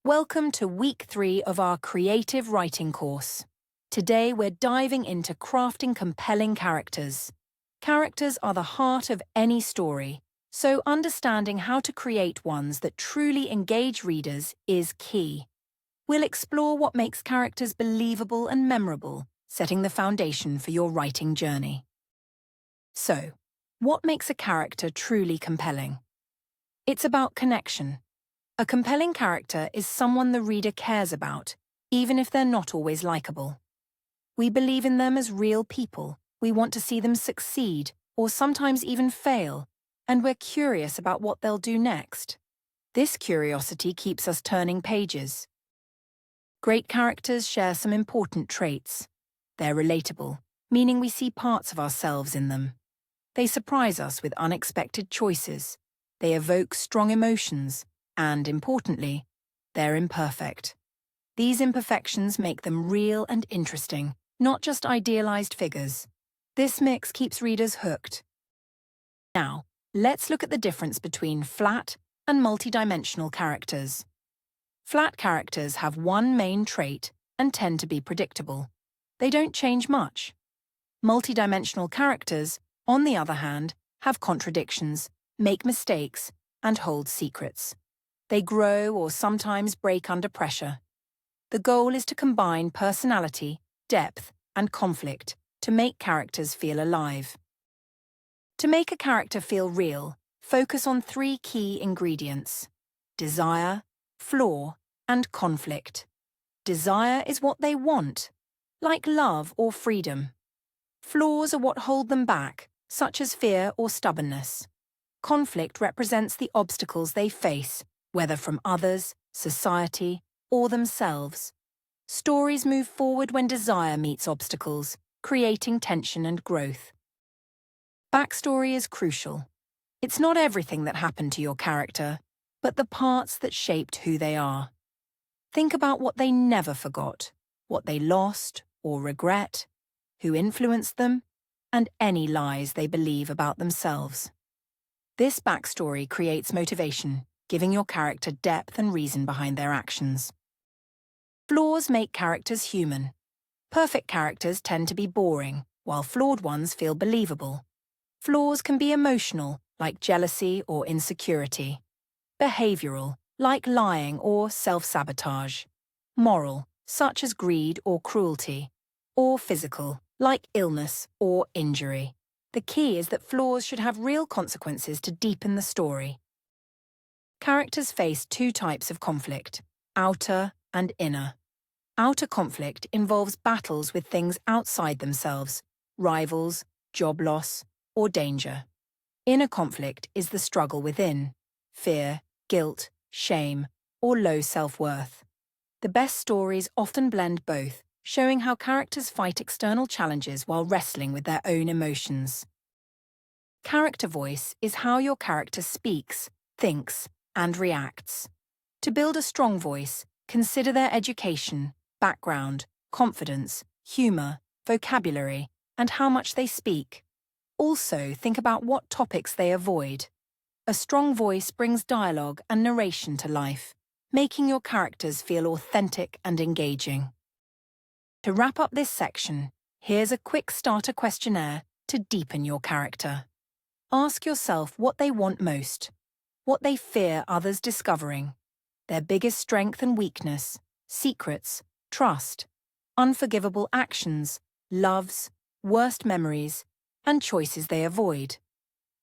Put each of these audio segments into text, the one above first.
Welcome to week 3 of our creative writing course. Today we're diving into crafting compelling characters. Characters are the heart of any story, so understanding how to create ones that truly engage readers is key. We'll explore what makes characters believable and memorable, setting the foundation for your writing journey. So, what makes a character truly compelling? It's about connection. A compelling character is someone the reader cares about, even if they're not always likable. We believe in them as real people, we want to see them succeed, or sometimes even fail, and we're curious about what they'll do next. This curiosity keeps us turning pages. Great characters share some important traits. They're relatable, meaning we see parts of ourselves in them. They surprise us with unexpected choices. They evoke strong emotions. And, importantly, they're imperfect. These imperfections make them real and interesting, not just idealized figures. This mix keeps readers hooked. Now, let's look at the difference between flat and multidimensional characters. Flat characters have one main trait and tend to be predictable. They don't change much. Multidimensional characters, on the other hand, have contradictions, make mistakes, and hold secrets. They grow or sometimes break under pressure. The goal is to combine personality, depth, and conflict to make characters feel alive. To make a character feel real, focus on 3 key ingredients: desire, flaw, and conflict. Desire is what they want, like love or freedom. Flaws are what hold them back, such as fear or stubbornness. Conflict represents the obstacles they face, whether from others, society, or themselves. Stories move forward when desire meets obstacles, creating tension and growth. Backstory is crucial. It's not everything that happened to your character, but the parts that shaped who they are. Think about what they never forgot, what they lost or regret, who influenced them, and any lies they believe about themselves. This backstory creates motivation, giving your character depth and reason behind their actions. Flaws make characters human. Perfect characters tend to be boring, while flawed ones feel believable. Flaws can be emotional, like jealousy or insecurity. Behavioral, like lying or self-sabotage. Moral, such as greed or cruelty. Or physical, like illness or injury. The key is that flaws should have real consequences to deepen the story. Characters face 2 types of conflict, outer and inner. Outer conflict involves battles with things outside themselves, rivals, job loss, or danger. Inner conflict is the struggle within, fear, guilt, shame, or low self-worth. The best stories often blend both, showing how characters fight external challenges while wrestling with their own emotions. Character voice is how your character speaks, thinks, and reacts. To build a strong voice, consider their education, background, confidence, humor, vocabulary, and how much they speak. Also, think about what topics they avoid. A strong voice brings dialogue and narration to life, making your characters feel authentic and engaging. To wrap up this section, here's a quick starter questionnaire to deepen your character. Ask yourself what they want most, what they fear others discovering, their biggest strength and weakness, secrets, trust, unforgivable actions, loves, worst memories, and choices they avoid.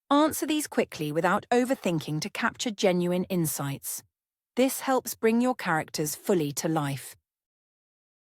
Answer these quickly without overthinking to capture genuine insights. This helps bring your characters fully to life,